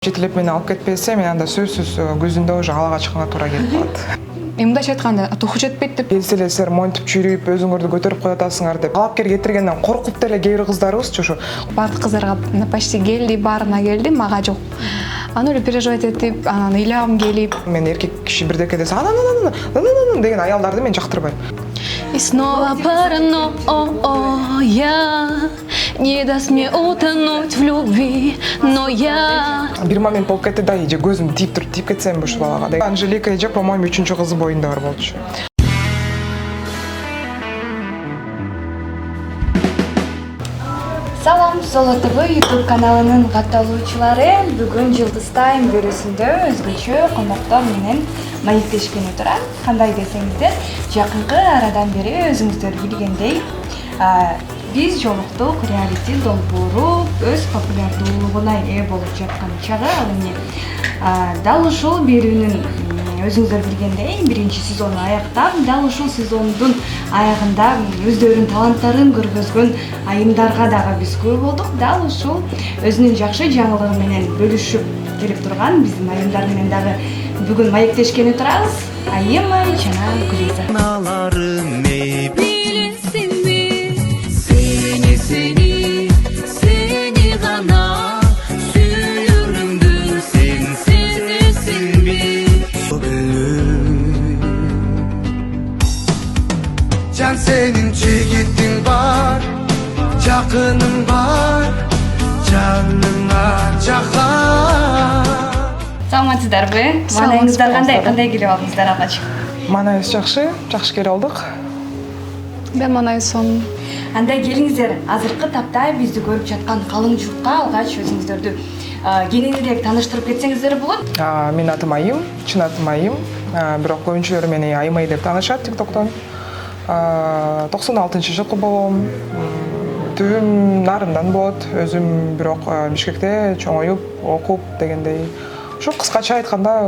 Жетелеп мени алып кетпесе, мен анда сөзсүз көзүндө уже алага чыкканга туура келип калат. Мындайча айтканда туху жетпейт деп. Келселер монтип жүрүп, өзүңөрдү көтөрүп коя атасыңар деп. Талапкер кетиргенден коркуп деле кээ бир кыздарыбызчы ушу. Бардык кыздарга почти келди, баарына келди, мага жок. Аны эле переживать этип, анан ыйлабым келип. Мен эркек киши бирдеке десе, деген аялдарды мен жактырбайм. И снова паранойя не даст мне утонуть в любви, но я... Бир момент болуп кетти да, же көзүм тийип туруп тийип кетсем ушу балага. Анжелика эже, по-моему, 3-чү кызы боюнда бар болчу. Салам, Соло ТВ YouTube каналынын катталуучулары. Бүгүн Жылдыз Тайм бөлүүсүндө өзгөчө коноктор менен маектешкени турат. Кандай десеңиздер, жакынкы арадан бери өзүңүздөр билгендей, биз жолуктук реалити долбоору өз популярдуулугуна ээ болуп жаткан чагы. Ал эми дал ушул берүүнүн өзүңүздөр билгендей биринчи сезону аяктап, дал ушул сезондун аягында өздөрүнүн таланттарын көргөзгөн айымдарга дагы биз күбө болдук. Дал ушул өзүнүн жакшы жаңылыгы менен бөлүшүп келип турган биздин айымдар менен дагы бүгүн маектешкени турабыз. Айым жана Гүлиза. Senin çiğitin var, yakının var, canına çakar. Саламатсыздарбы? Маанайыңыздар кандай келип алдыңыздар алгач? Маанайыбыз жакшы келип алдык. Мен манайсом. Анда келиңиздер, азыркы тапта бизди көрүп жаткан калың журтка алгач өзүңүздөрдү кеңирээк тааныштырып кетсеңиздер болот. Менин атым Айым, чын атым Айым. Бирок көбүнчөлөр мени Айымай деп таанышат TikToктон. 96-жылкы болом. Түбүм Нарындан болот. Өзүм бирок Бишкекте чоңоюп, окуп дегендей. Ушу кыскача айтканда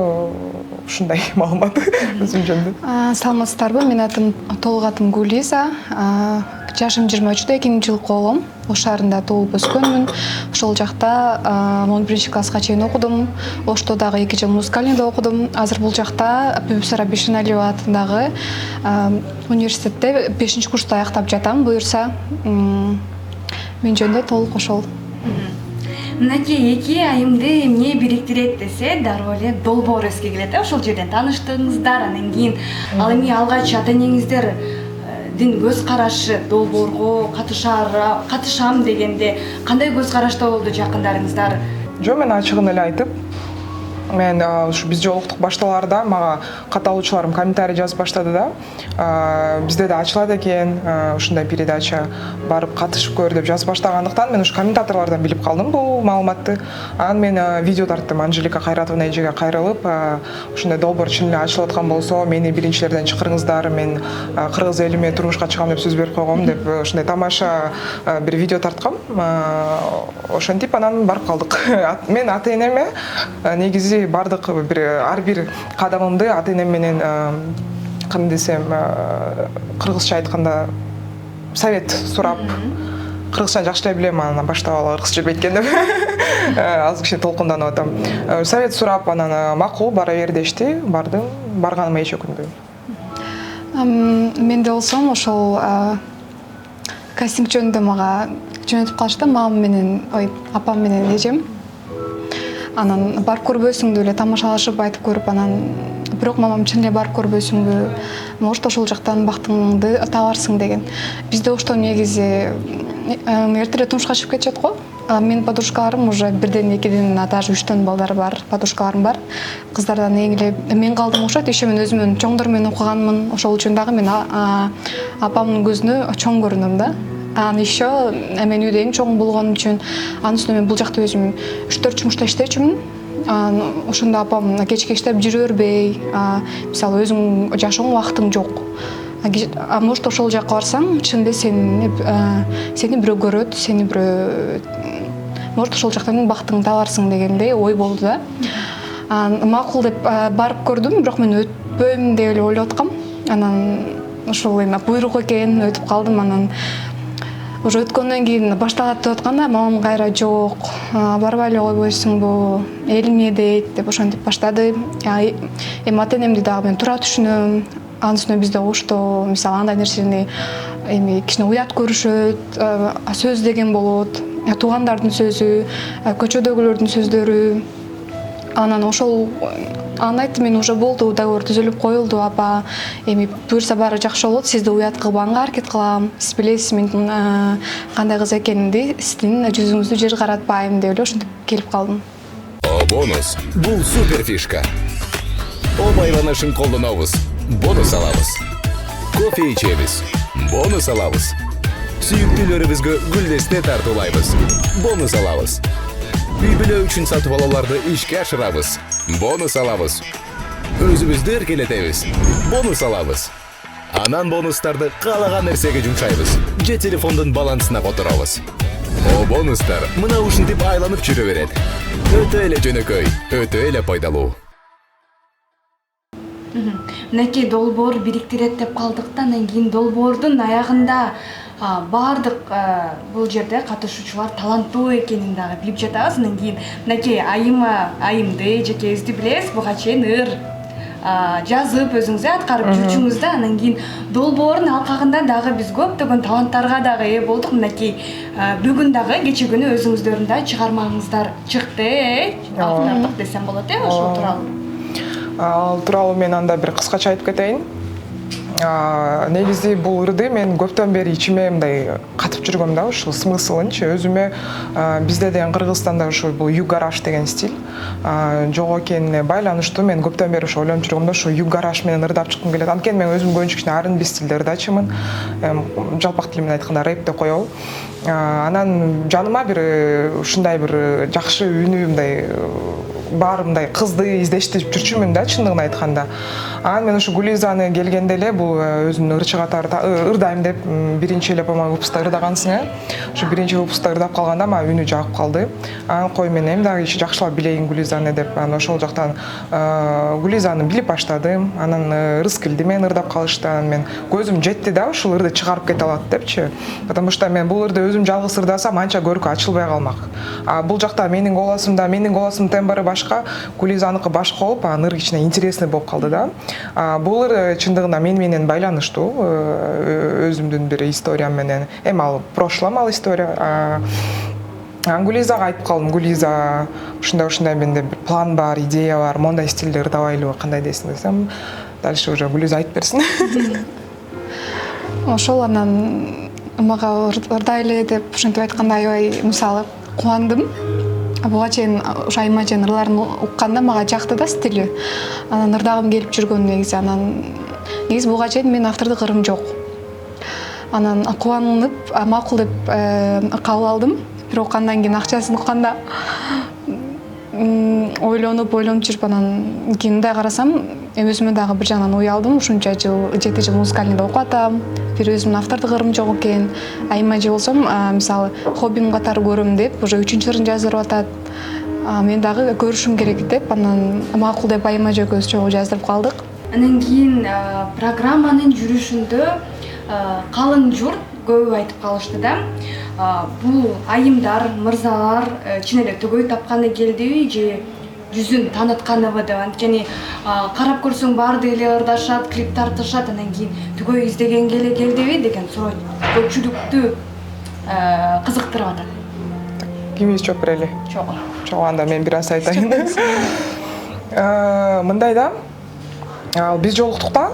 ушундай маалымат өзүм жөнүндө. Саламатсыздарбы? Менин толук атым Гүлиза. Жашым 23-дө 2000-жылы болом. Ош шаарында туулуп өскөнмүн. Ошол жакта 11-класска чейин окудум. Ошто дагы 2 жыл музыкалныйда окудум. Азыр бул жакта Бибисара Бишеналиева атындагы университетте 5-курсту аяктап жатам, буюрса. Мен жөнүндө толук ошол. Мынакей эки айымды эмне бириктирет десе, дароо эле долбоор эске келет. Ошол жерден тааныштыңыздар, анан кийин ал эми алгач ата-энеңиздердин көз карашы долбоорго катышам дегенде кандай көз карашта болду жакындарыңыздар? Жок, мен ачыгын эле айтып, мен ушу биз жолуктук башталаарда мага катталуучуларым комментарий жазып баштады да. Бизде да ачылат экен, ушундай передача, барып катышып көр деп жазып баштагандыктан мен ушу комментаторлордон билип калдым бул маалыматты. Анан мен видео тарттым, Анжелика Кайратовна эжеге кайрылып, ушундай долбоор чын эле ачылып аткан болсо, мени биринчилерден чакырыңыздар, мен кыргыз элиме турмушка чыгам деп сөз берип койгом деп ушундай тамаша бир видео тарткам. Ошентип анан барып калдык. Мен ата-энеме негизи бардык ар бир кадамымды ата-энем менен кандай десем, кыргызча айтканда совет сурап, кыргызчаны жакшы эле билем, анан баштап алып кыргызча билбейт экен деп азыр кичине толкунданып атам. Совет сурап, анан макул бара бер дешти, бардым, барганыма эч өкүнбөйм. Менде болсом ошол кастинг жөнүндө мага жөнөтүп калышты, мамам менен, апам менен эжем. Анан барып көрбөсүңдү эле тамашалашып айтып көрүп, анан бирок мамам чын эле барып көрбөсүңбү, может ошол жактан бактыңды табарсың деген. Бизде Ошто негизи эртерээк турмушка чыгып кетишет го. Менин подружкаларым уже 1-2, даже 3 балдары бар, подружкаларым бар. Кыздардан эң эле мен калдым окшойт. Еще мен өзүмдүн чоңдор менен окуганмын. Ошол үчүн дагы мен апамдын көзүнө чоң көрүнөм да. Анан еще мен үйдө эң чоң болгон үчүн анын үстүнө мен бул жакта өзүм 3-4 жумушта иштечүмүн. Ошондо апам кечке иштеп жүрө бербей, мисалы өзүң жашооңо убактың жок. Может ошол жакка барсаң, чын эле сени бирөө көрөт, сени бирөө может ошол жактан бактыңды табарсың дегендей ой болду да. Макул деп барып көрдүм, бирок мен өтпөйм деп эле ойлоп аткам. Анан ошол эми буйрук экен, өтүп калдым. Анан уже өткөндөн кийин башталат деп атканда мамам кайра жок, барбай эле койбойсуңбу, элиңе дейт деп ошентип баштады. Эми ата энемди дагы мен туура түшүнөм. Анын үстүнө бизде ошто мисалы андай нерсени эми кичине уят көрүшөт, сөз деген болот, туугандардын сөзү, көчөдөгүлөрдүн сөздөрү. Анан ошол айттым мен уже болду, договор түзүлүп коюлду, апа. Эми буюрса баары жакшы болот, сизди уят кылбаганга аракет кылам. Сиз билесиз мен кандай кыз экенимди, сиздин жүзүңүздү жер каратпайм деп эле ошентип келип калдым. Бонус бул супер фишка. О байланышын колдонобуз. Бонус алабыз. Кофе ичебиз. Бонус алабыз. Сүйүктүүлөрүбүзгө гүлдесте тартуулайбыз. Бонус алабыз. Үй бүлө үчүн сатып алууларды ишке ашырабыз. Бонус алабыз. Өзүбүздү эркелетебиз. Бонус алабыз. Анан бонустарды каалаган нерсеге жумшайбыз. Же телефондун балансына которобуз. О бонустар мына ушинтип айланып жүрө берет. Өтө эле жөнөкөй, өтө эле пайдалуу. Мынакей долбоор бириктирет деп калдык да, анан кийин долбоордун аягында баардык бул жерде катышуучулар таланттуу экенин дагы билип жатабыз. Анан кийин мынакей айымды жекебизди билебиз, буга чейин ыр жазып өзүңүз аткарып жүрчүңүз да. Анан кийин долбоордун алкагында дагы биз көптөгөн таланттарга дагы ээ болдук. Мынакей бүгүн дагы кече күнү өзүңүздөрдүн да чыгармаңыздар чыкты, алтын десем болот ошол тууралуу. Ал тууралуу мен анда бир кыскача айтып кетейин. Негизи бул ырды мен көптөн бери ичиме мындай катып жүргөм да, ушул смыслынчы өзүмө бизде деген Кыргызстанда ушул бул юг-гараж деген стиль жок экенине байланыштуу мен көптөн бери ошо ойлонуп жүргөм да, ушул юг-гараж менен ырдап чыккым келет. Анткени мен өзүм көбүнчө кичине R&B стилде ырдачымын. Жалпак тил менен айтканда рэп деп коелу. Анан жаныма бир ушундай бир жакшы үнүү мындай бар мындай кызды издештип жүрчүмүн да, чындыгын айтканда. Анан мен ушу Гулизаны келгенде эле бул өзүнүн ырчы катары ырдайм деп биринчи эле по-моему выпуска ырдагансың, Ушу биринчи выпуска ырдап калганда мага үнү жагып калды. Анан кой мен эми дагы жакшылап билейин Гулизаны деп, анан ошол жактан Гулизаны билип баштадым. Анан Рыскелди менен ырдап калышты. Анан мен көзүм жетти да, ушул ырды чыгарып кете алат депчи. Потому что мен бул ырды өзүм жалгыз ырдасам анча көркү ачылбай калмак. Бул жакта менин голосумдун тембры башка, Гулизаныкы башка болуп, анын ыры кичине интересный болуп калды да. Бул ыр чындыгында менен байланыштуу, өзүмдүн бир историям менен. Эми ал прошлом ал история. Гулизага айтып калдым, Гулиза, ушундай менде бир план бар, идея бар, мондай стилде ырдабайлыбы, кандай дейсиң десем, дальше уже Гулиза айтып берсин. Ошол анан мага ырдайлы деп ушинтип айтканда аябай мисалы кубандым. Буга чейин ушу айыма чейин ырларын укканда мага жакты да стили. Анан ырдагым келип жүргөн негизи. Анан негизи буга чейин менин автордук ырым жок. Анан кубанып, макул деп кабыл алдым. Бирок андан кийин акчасын укканда ойлонуп жүрүп анан кийин мындай карасам, өзүмө дагы бир жагынан уялдым. Ушунча жыл, 7 жыл музыкальныйда окуп атам. Бир өзүмдүн автордук ырым жок экен. Айыма же болсом, мисалы, хоббим катары көрөм деп, уже 3-ырын жаздырып атат. Мен дагы көрүшүм керек деп, анан макул деп айыма же экөөбүз чогуу жаздырып калдык. Анан кийин программанын жүрүшүндө калың журт көп айтып калышты да. Бул айымдар, мырзалар чын эле төгөй тапканы келдиби же жүзүн таанытканыбы деп. Анткени карап көрсөң баарды эле ырдашат, клип тартышат, анан кийин төгөй издегенге эле келдиби деген суроо көпчүлүктү кызыктырып атат. Кимиз жооп берели? Чогуу анда мен бир аз айтайын. Мындай да, биз жолуктук да,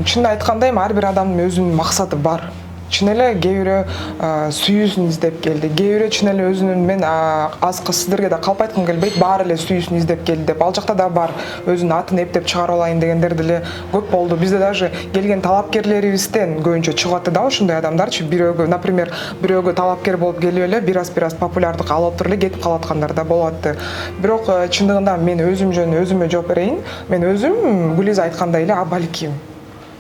чын айтканда эми ар бир адамдын өзүнүн максаты бар. Чын эле кээ бирөө сүйүүсүн издеп келди, кээ бирөө чын эле өзүнүн мен азкы сиздерге да калп айткым келбейт, баары эле сүйүүсүн издеп келди деп. Ал жакта да бар, өзүнүн атын эптеп чыгарып алайын дегендер деле көп болду. Бизде даже келген талапкерлерибизден көбүнчө чыгып атты да ушундай адамдарчы. Бирөөгө, например, бирөөгө талапкер болуп келип эле бир аз популярдык алып туруп эле кетип калаткандар да болуп атты. Бирок чындыгында мен өзүм жөнүндө өзүмө жооп берейин. Мен өзүм Гулиза айткандай эле балким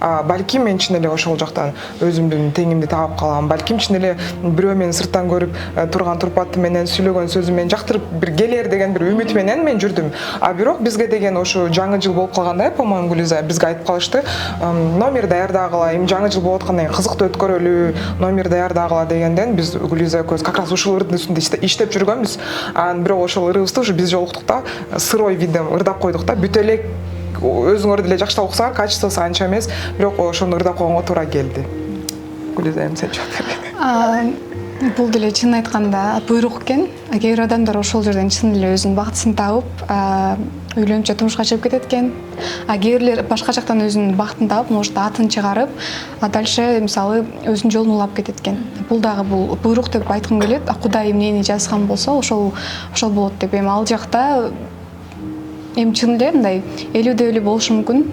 балким мен чын эле ошол жактан өзүмдүн теңимди таап калам, балким чын эле бирөө мени сырттан көрүп турган турпаты менен сүйлөгөн сөзү менен жактырып бир келер деген бир үмүт менен мен жүрдүм. А бирок бизге деген ошо жаңы жыл болуп калганда, по-моему, Гүлиза бизге айтып калышты, номер даярдагыла, эми жаңы жыл болуп аткандан кийин кызыктуу өткөрөлү, номер даярдагыла дегенден биз Гүлиза экөөбүз как раз ушул ырдын үстүндө иштеп жүргөнбүз. Анан бирок ошол ырыбызды уже биз жолуктукта сырой видом ырдап койдук да, бүт эле өзүңөр деле жакшылап уксаңар, качествосу анча эмес, бирок ошону ырдап койгонго туура келди. Гүлиза эми сен жооп бер. Бул деле чын айтканда буйрук экен. Кээ бир адамдар ошол жерден чын эле өзүнүн бактысын таап, үйлөнүп турмушка чыгып кетет экен. Кээ бирлер башка жактан өзүнүн бактын таап, может атын чыгарып, дальше мисалы өзүнүн жолун улап кетет экен. Бул дагы бул буйрук деп айткым келет. Кудай эмнени жазган болсо, ошол болот деп. Эми ал жакта эми чын эле мындай 50-50 болушу мүмкүн.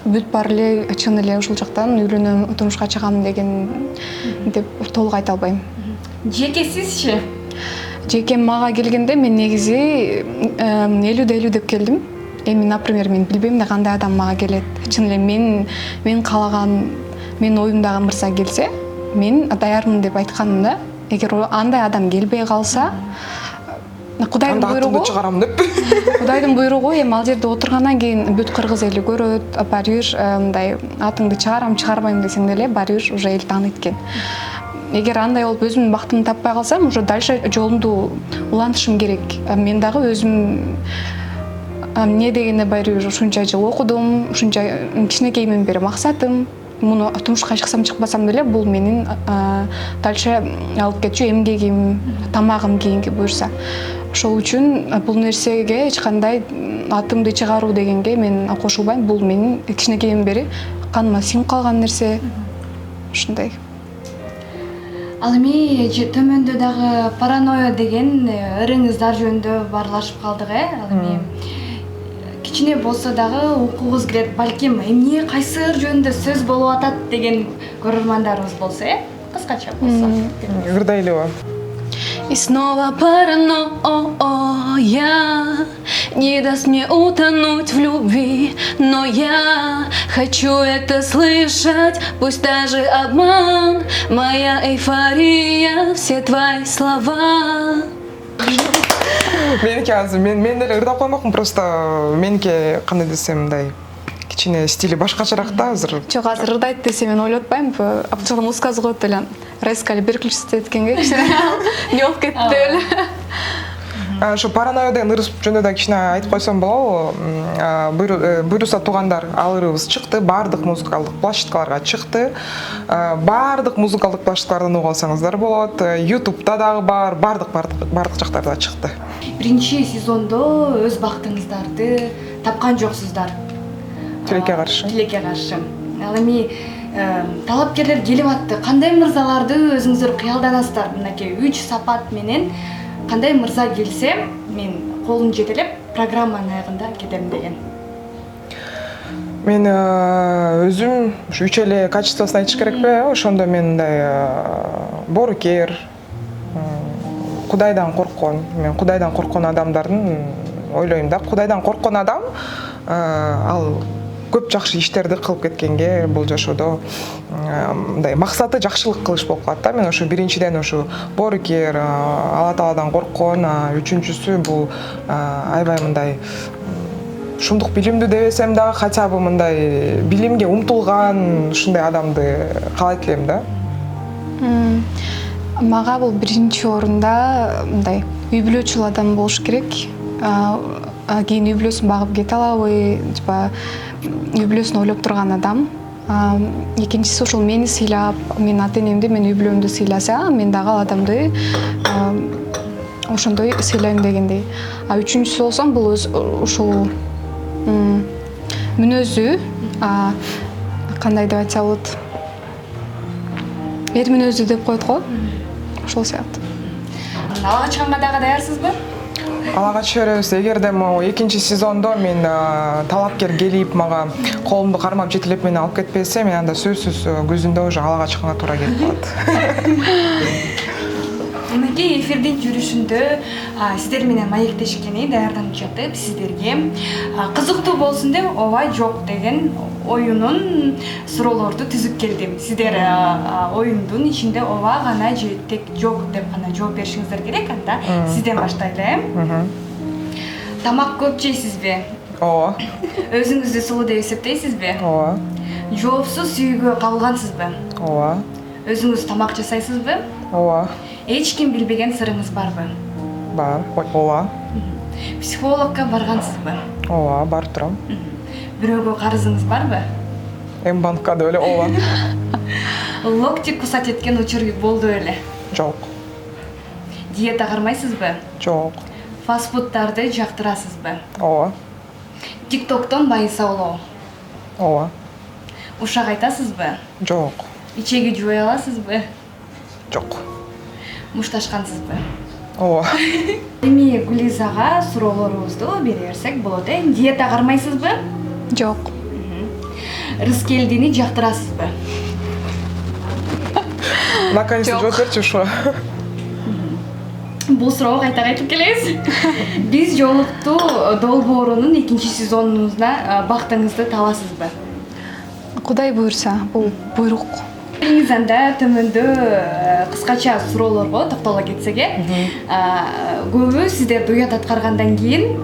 Бүт баары эле чын эле ушул жактан үйлөнөм, турмушка чыгам деген деп толук айта албайм. Жеке сизчи? Жеке мага келгенде мен негизи 50-50 деп келдим. Эми, например, мен билбейм да кандай адам мага келет. Чын эле мен каалаган, менин оюмдагы мырза келсе, мен даярмын деп айтканым да. Эгер андай адам келбей калса, Кудайдын буйругу чыгарам деп. Кудайдын буйругу эми ал жерде отургандан кийин бүт кыргыз эли көрөт, баары бир мындай атыңды чыгарам, чыгарбайм десең деле баары бир уже эл тааныйт экен. Эгер андай болуп өзүмдүн бактымды таппай калсам, уже дальше жолумду улантышым керек. Мен дагы өзүм эмне дегенде баары бир ушунча жыл окудум, ушунча кичинекейимден бери максатым. Муну турмушка чыксам чыкпасам деле бул менин дальше алып кетчү эмгегим, тамагым кийинки буюрса. Ошол үчүн бул нерсеге эч кандай атымды чыгаруу дегенге мен кошулбайм. Бул менин кичинекейимден бери каныма сиңип калган нерсе. Ушундай. Ал эми төмөндө дагы паранойя деген ырыңыздар жөнүндө баарлашып калдык, Ал эми кичине болсо дагы укугуңуз келет, балким эмне кайсы ыр жөнүндө сөз болуп атат деген көрөрмандарыбыз болсо, кыскача болсо. Ырдай эле. И снова паранойя не даст мне утонуть в любви, но я хочу это слышать, пусть даже обман, моя эйфория, все твои слова. Меники азыр мен деле ырдап коймокмун, просто меники кандай десем мындай кичине стили башкачараак да азыр. Жок, азыр ырдайт десе мен ойлоп атпайм. Абчылы музыкасы коет эле. Резко эле переключиться эткенге кичине не болуп кетти эле. Ошо паранойя деген ырыс жөнүндө да кичине айтып койсом болобу? Буйруса туугандар, ал ырыбыз чыкты, баардык музыкалдык площадкаларга чыкты. Баардык музыкалдык площадкалардан угуп алсаңыздар болот. YouTube'да дагы бар, баардык жактарда чыкты. Биринчи сезондо өз бактыңыздарды тапкан жоксуздар. Тилекке каршы. Ал эми талапкерлер келип атты. Кандай мырзаларды өзүңүздөр кыялданасыздар? Мынакей 3 сапат менен кандай мырза келсе, мен колун жетелеп программанын аягында кетем деген. Мен өзүм ушу 3 эле качествосын айтыш керекпи? Ошондо мен мындай боорукер, Кудайдан корккон, мен Кудайдан корккон адамдардын ойлойм да. Кудайдан корккон адам ал көп жакшы иштерди кылып кеткенге бул жашоодо мындай максаты жакшылык кылыш болуп калат да. Мен ошо биринчиден ошо боорукер, Алла Тааладан корккон, үчүнчүсү бул аябай мындай шумдук билимдүү дебесем дагы хотя бы мындай билимге умтулган ушундай адамды каалайт элем да. Мага бул биринчи орунда мындай үй бүлөчүл адам болуш керек. Кийин үй бүлөсүн багып кете алабы, типа үй бүлөсүн ойлоп турган адам. Экинчиси ошол мени сыйлап, менин ата-энемди, менин үй бүлөмдү сыйласа, мен дагы ал адамды ошондой сыйлайм дегендей. Үчүнчүсү болсом бул ушул мүнөзү, кандай деп айтса болот? Эр мүнөзү деп коет го. Ошол сыяктуу. Алга чыкканга дагы даярсызбы? Алага чыга беребиз. Эгерде могу экинчи сезондо мен талапкер келип мага колумду кармап жетелеп мени алып кетпесе, мен анда сөзсүз көзүндө уже алага чыкканга туура келип калат. Мынакей эфирдин жүрүшүндө сиздер менен маектешкени даярданып жатып, сиздерге кызыктуу болсун деп ооба жок деген оюнун суроолорду түзүп келдим. Сиздер оюндун ичинде ооба гана же тек жок деп гана жооп беришиңиздер керек. Анда сизден баштайлы. Тамак көп жейсизби? Ооба. Өзүңүздү сулуу деп эсептейсизби? Ооба. Жоопсуз сүйүүгө кабылгансызбы? Ооба. Өзүңүз тамак жасайсызбы? Ооба. Эч ким билбеген сырыңыз барбы? Бар. Ооба. Психологко баргансызбы? Ооба, барып турам. Бирөөгө карызыңыз барбы? М-банкка да эле ооба. Локти кусать эткен учур болду эле? Жок. Диета кармайсызбы? Жок. Фастфудтарды жактырасызбы? Ооба. ТикТоктон байыса улоо? Ооба. Ушак айтасызбы? Жок. Ичеги жубай аласызбы? Жок. Мушташкансызбы? Ооба. Эми Гулизага суроолорубузду бере берсек болот. Диета кармайсызбы? Жок. Рыскелдини жактырасызбы? Наконец-то Жок. жооп берчи ушуга. Бул суроого кайта кайтып келебиз. Биз жолуктуу долбоорунун 2-сезонуна бактыңызды табасызбы? Кудай буйрса, бул буйрук. Биз анда төмөндө кыскача суроолорго токтоло кетсек, көбү сиздерди уят аткаргандан кийин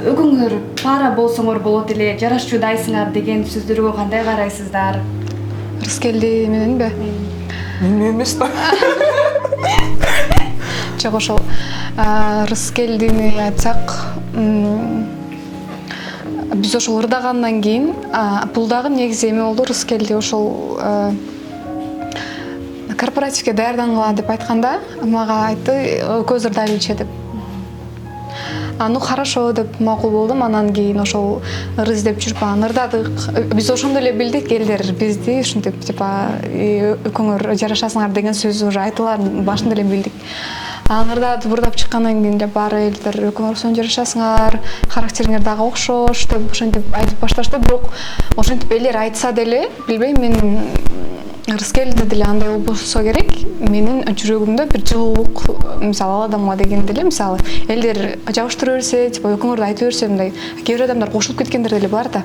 өгүңөр пара болсоңор болот эле, жарашчуудайсыңар деген сөздөргө кандай карайсыздар? Рыскелди мененби? Мен эмес да. Жок, ошол Рыскелдини айтсак, биз ошол ырдагандан кийин бул дагы негизи эме болду. Рыскелди ошол корпоративге даярдангыла деп айтканда мага айтты, көз ырдап илче деп. Ну хорошо деп макул болдум. Анан кийин ошол ыр издеп жүрүп ырдадык. Биз ошондо эле билдик, элдер бизди ушинтип типа экөөңөр жарашасыңар деген сөз уже айтыларын башында эле билдик. Ырдап бурдап чыккандан кийин эле баары элдер экөөңөр сонун жарашасыңар, характериңер дагы окшош деп ошентип айтып башташты. Бирок ошентип элдер айтса деле, билбейм, мен Рыскелди деле андай болбосо керек. Менин жүрөгүмдө бир жылуулук, мисалы, ал адамга деген деле, мисалы, элдер жабыштыра берсе, типа экөөңөрдү айтып берсе, мындай кээ бир адамдар кошулуп кеткендер деле бар да.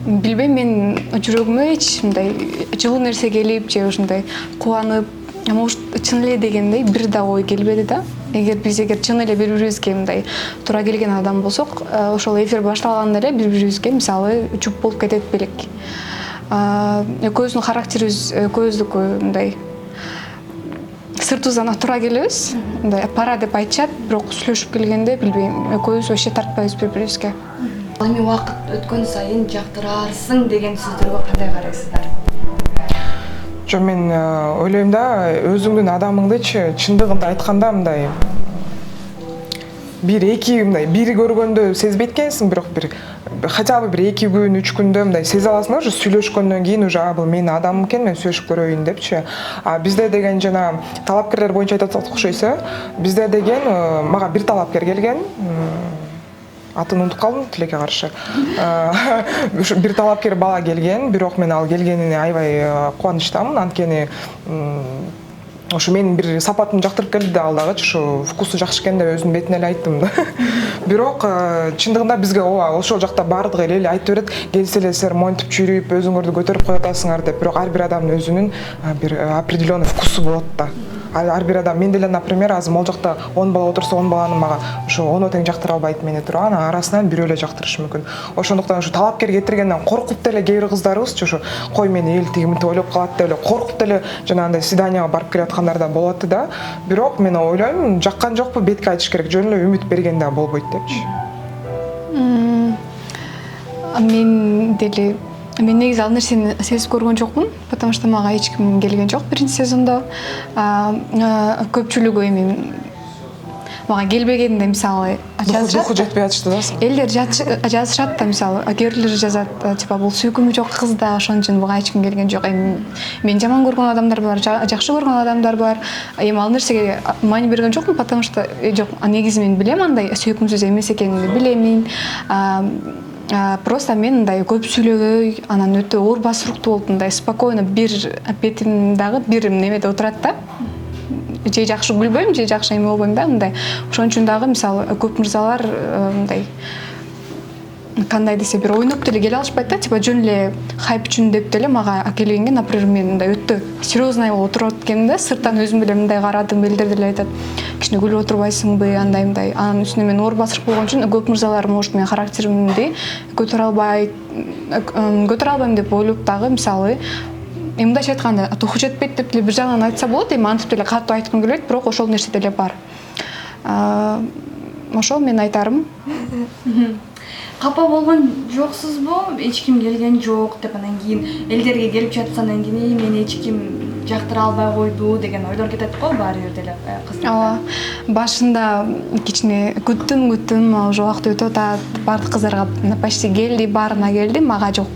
Билбейм, мен жүрөгүмө эч мындай жылуу нерсе келип же ушундай кубанып, может, чын эле дегендей бир да ой келбеди да. Эгер чын эле бири-бирибизге мындай туура келген адам болсок, ошол эфир башталганда эле бири-бирибизге мисалы чуп болуп кетет белек. Экөөбүздүн характерибиз экөөбүздүкү мындай сыртыбыздан туура келебиз. Мындай пара деп айтышат, бирок сүйлөшүп келгенде билбейм, экөөбүз вообще тартпайбыз бири-бирибизге. Эми убакыт өткөн сайын жактырарсың деген сөздөргө кандай карайсыздар? Жо, мен ойлойм да, өзүңдүн адамыңдычы чындыгында айтканда мындай бир-эки мындай бири көргөндө сезбейт экенсиң, бирок хотя бы бир 2 күн 3 күндө мындай сезе аласың да, уже сүйлөшкөндөн кийин уже бул менин адамым экен, мен сүйлөшүп көрөйүн депчи. Бизде деген жана талапкерлер боюнча айтсак окшойсо, бизде деген мага бир талапкер келген, атын унутуп калдым, тилекке каршы. Ушу бир талапкер бала келген, бирок мен ал келгенине аябай кубанычтамын, анткени ошо менин бир сапатымды жактырып келди да, ал дагычы ушу вкусу жакшы экен деп өзүнүн бетине эле айттым да. Бирок чындыгында бизге ооба ошол жакта баардыгы эле айтып берет, келсе эле силер монтип жүрүп өзүңөрдү көтөрүп коя атасыңар деп. Бирок ар бир адамдын өзүнүн бир определенный вкусу болот да. Ар бир адам, мен деле, например, азыр могул жакта 10 бала отурса, 10 баланы мага ошо 10 тең жактыра албайт мени туруп, анын арасынан бирөө эле жактырышы мүмкүн. Ошондуктан ушу талапкер кетиргенден коркуп деле кээ бир кыздарыбызчы ушу кой мени эл тигиминтип ойлоп калат деп эле коркуп деле жанагындай свиданияга барып келаткандар да болот да. Бирок мен ойлойм, жаккан жокпу, бетке айтыш керек, жөн эле үмүт берген да болбойт депчи. Мен негизи ал нерсени сезип көргөн жокмун, потому что мага эч ким келген жок биринчи сезондо. Көпчүлүгү эми мага келбегенде, мисалы, Духу жетпей атышты да. элдер жазышат да, мисалы, кээ бирлер жазат, типа бул сүйкүмү жок кыз да, ошон үчүн буга эч ким келген жок. Эми мен жаман көргөн адамдар бар, жакшы көргөн адамдар бар. Эми ал нерсеге маани берген жокмун, потому что жок, негизи мен билем андай сүйкүмсүз эмес экенин билемин. Просто мен мындай көп сүйлөбөй, анан өтө оор басыруктуу болуп, мындай спокойно бир бетим дагы бир немеде отурат да. же жакшы күлбөйм, же жакшы эме болбойм да, мындай. Ошон үчүн дагы мисалы көп мырзалар мындай кандай десе бир ойноп деле келе алышпайт да, типа жөн эле хайп үчүн деп деле мага келгенге, например, мен мындай өтө серьезный болуп отуруп аткенде, сырттан өзүм эле мындай карадым, элдер деле айтат, кичине күлүп отурбайсыңбы, андай мындай. Анын үстүнө мен оор басырк болгон үчүн көп мырзалар может менин характеримди көтөрө албайм деп ойлоп дагы мисалы мындайча айтканда туху жетпейт деп деле бир жагынан айтса болот, эми антип деле катуу айткым келбейт, бирок ошол нерсе деле бар. Ошол мен айтарым. Капа болгон жоксузбу? Эч ким келген жок деп анан кийин элдерге келип жатсандан кийин мени эч ким жактыра албай койду деген ойлор кетет го баары бир деле кыздар. Ооба. Башында кичине күттүм, уже убакыт өтүп атат, бардык кыздарга почти келди, баарына келди, мага жок.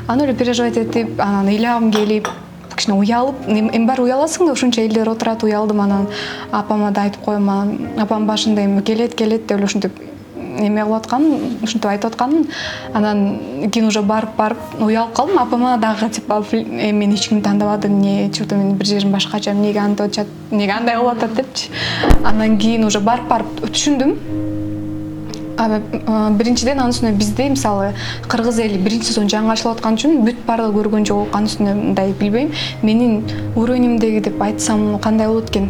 Аны эле переживать этип, анан ыйлагым келип, кичине уялып, эми баары уяласың да, ошончо элдер отурат, уялдым, анан апама да айтып коем, апам башында эми келет деп эле ушинтип эме кылып аткан, ушинтип айтып аткан, анан кийин уже барып уялып калдым, апама дагы типа мен эч кимди тандабадым, эмне, что-то мен бир жерим башкача, эмнеге антип атышат, эмнеге андай кылып атат депчи. Анан кийин уже барып түшүндүм. Биринчиден анын үстүнө бизде мисалы кыргыз эли биринчи сезон жаңы ачылып аткан үчүн бүт баардыгы көргөн жок, анын үстүнө мындай билбейм, менин уровенимдеги деп айтсам кандай болот экен.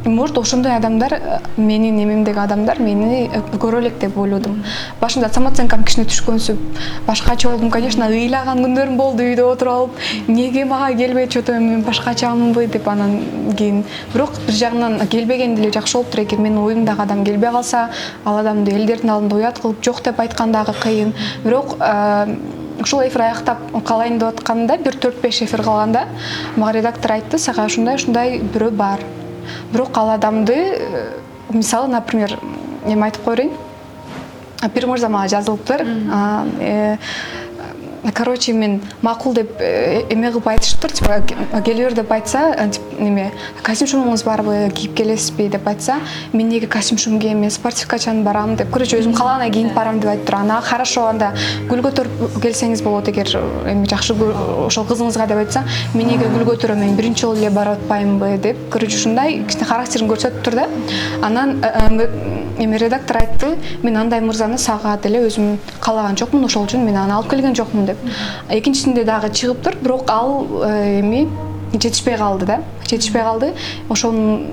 Может, ошондой адамдар, менин эмемдеги адамдар мени көрө элек деп ойлодум. Башында самооценкам кичине түшкөнсүп, башкача болдум, конечно, ыйлаган күндөрүм болду үйдө отуруп алып, эмнеге мага келбейт, что-то мен башкачамынбы деп, анан кийин бирок бир жагынан келбеген деле жакшы болуптур экен. Менин оюмдагы адам келбей калса, ал адамды элдердин алдында уят кылып жок деп айткан дагы кыйын. Бирок ушул эфир аяктап калайын деп атканда, бир 4-5 эфир калганда мага редактор айтты, сага ушундай бирөө бар. Бирок ал адамды, мисалы, например, эме айтып коерейин. Бир мырза мага жазылыптыр. Короче, мен макул деп эме кылып айтыштыр, типа келе бер деп айтса, неме, костюм шумуңуз барбы, кийип келесизби деп айтса, мен неге костюм шум кийем, спортив качан барам деп, короче, өзүм каалагандай кийинип барам деп айтып тур. Ана хорошо, анда гүл көтөрүп келсеңиз болот, эгер эми жакшы ошол кызыңызга деп айтса, мен неге гүл көтөрөм, мен биринчи жолу эле барып атпаймынбы деп, короче, ушундай кичине характерин көрсөтүп тур да. Анан эми редактор айтты, мен андай мырзаны сага деле өзүм каалаган жокмун, ошол үчүн мен аны алып келген жокмун деп. Экинчисинде дагы чыгыптыр, бирок ал эми жетишпей калды да. Жетишпей калды. Ошонун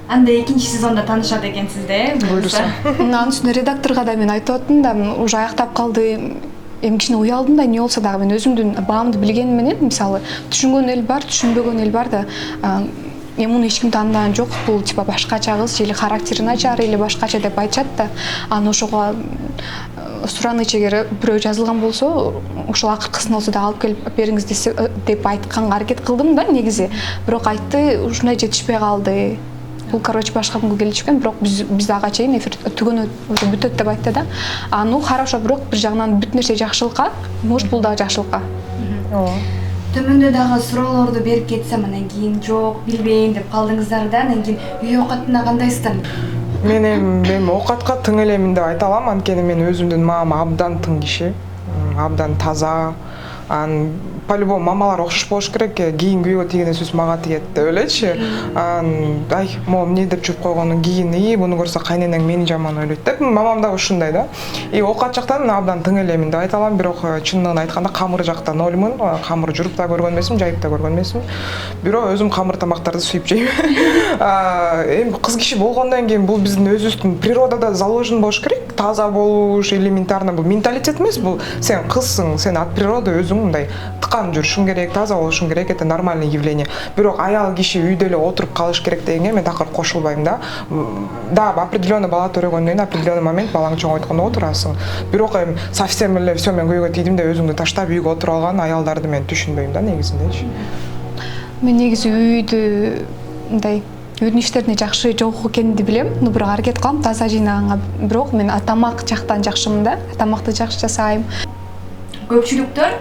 Анда экинчи сезонда таанышат экенсиз да, буюрса. Анын үстүнө редакторго да мен айтып аттым да, уже аяктап калды. Эми кичине уялдым да, эмне болсо дагы мен өзүмдүн баамды билгеним менен, мисалы, түшүнгөн эл бар, түшүнбөгөн эл бар да. Эми муну эч ким таандаган жок, бул типа башкача кыз, или характери начар, или башкача деп айтышат да. Аны ошого сураныч эгер бирөө жазылган болсо, ошол акыркысын болсо да алып келип бериңиз деп айтканга аракет кылдым да негизи. Бирок айтты, ушундай жетишпей калды. Бул, короче, башка күнгө келишкен, бирок биз ага чейин эфир түгөнөт, уже бүтөт деп айтты да. Ну хорошо, бирок бир жагынан бүт нерсе жакшылыкка, может бул дагы жакшылыкка. Төмөндө дагы суроолорду берип кетсем, анан кийин жок, билбейм деп калдыңыздар да, анан кийин үй оокатына кандайсыздар? Мен эми оокатка тың элемин деп айта алам, анткени мен өзүмдүн маама абдан тың киши, абдан таза. По-любому мамалар окшош болуш керек, кийин күйөөгө тийген сөз мага тиет деп элечи. Ай, могу эмне деп жүрүп койгону, кийин буну көрсө кайненең мени жаман ойлойт деп. Мамам да ушундай да. Оокат жактан абдан тың элемин деп айта алам, бирок чындыгын айтканда камыр жактан нольмун. Камыр журуп да көргөн эмесмин, жайып да көргөн эмесмин. Бирок өзүм камыр тамактарды сүйүп жейм. Эми кыз киши болгондон кийин бул биздин өзүбүздүн природада заложен болуш керек. Таза болуш, элементарно, бул менталитет эмес, бул сен кызсың, сен от природы өзүң мындай тыкан жүрүшүң керек, таза болушуң керек, это нормальный явление. Бирок аял киши үйдө эле отуруп калыш керек дегенге мен такыр кошулбайм да. Да, определенный бала төрөгөндөн кийин определенный момент балаң чоңойткондо отурасың. Бирок эми совсем эле все мен күйөөгө тийдим деп өзүңдү таштап үйгө отуруп алган аялдарды мен түшүнбөйм да негизиндечи. Мен негизи үйдү мындай үйдүн иштерине жакшы жок экенин билем, бирок аракет кылам таза жыйнаганга. Бирок мен тамак жактан жакшымын да, тамакты жакшы жасайм. Көпчүлүктөр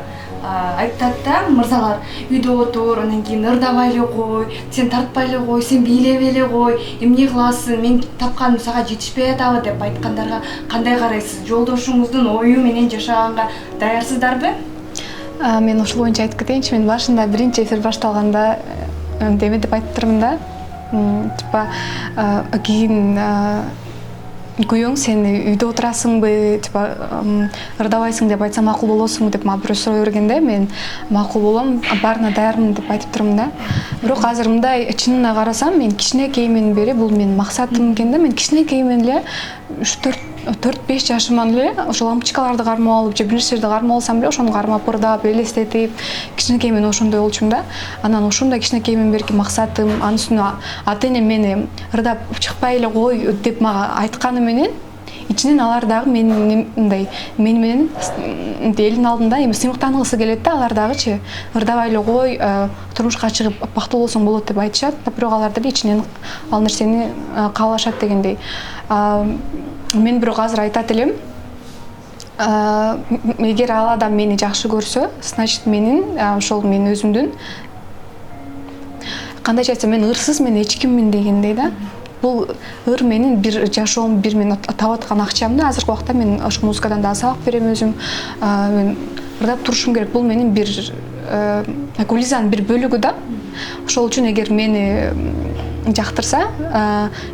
айтат да, мырзалар үйдө отур, анан кийин ырдабай эле кой, сен тартпай эле кой, сен бийлебей эле кой, эмне кыласың, мен тапканым сага жетишпей атабы деп айткандарга кандай карайсыз? Жолдошуңуздун ою менен жашаганга даярсыздарбы? Мен ошол боюнча айтып кетейинчи. Мен башында биринчи эфир башталганда эме деп айтыптырмын да. типа кийин күйөөң сен үйдө отурасыңбы, типа ырдабайсың деп айтсам макул болосуңбу деп мага бирөө сурай бергенде мен макул болом, баарына даярмын деп айтып турмун да. Бирок азыр мындай чынына карасам мен кичинекейимден бери бул менин максатым экен да. Мен кичинекейимден эле 4-5 жашыман эле ошо лампочкаларды кармап алып, же бир нерселерди кармап алсам эле ошону кармап ырдап, элестетип, кичинекейимден ошондой болчумун да. Анан ошондой кичинекейимден берки максатым, анын үстүнө ата-энем мени ырдап чыкпай эле кой деп мага айтканы менен ичинен алар дагы мени мындай мени менен элдин алдында эми сыймыктангысы келет да, алар дагычы ырдабай эле кой, турмушка чыгып бактылуу болсоң болот деп айтышат, бирок алар деле ичинен ал нерсени каалашат дегендей. Мен бирок азыр айтат элем, эгер ал адам мени жакшы көрсө, значит менин ошол мен өзүмдүн кандайча айтсам мен ырсыз мен эчкиммин дегендей да. Бул ыр менин бир жашоом, бир мен таап аткан акчам да. Азыркы убакта мен ошо музыкадан да сабак берем өзүм. Мен ырдап турушум керек. Бул менин бир Гулизанын бир бөлүгү да. Ошол үчүн эгер мени жактырса,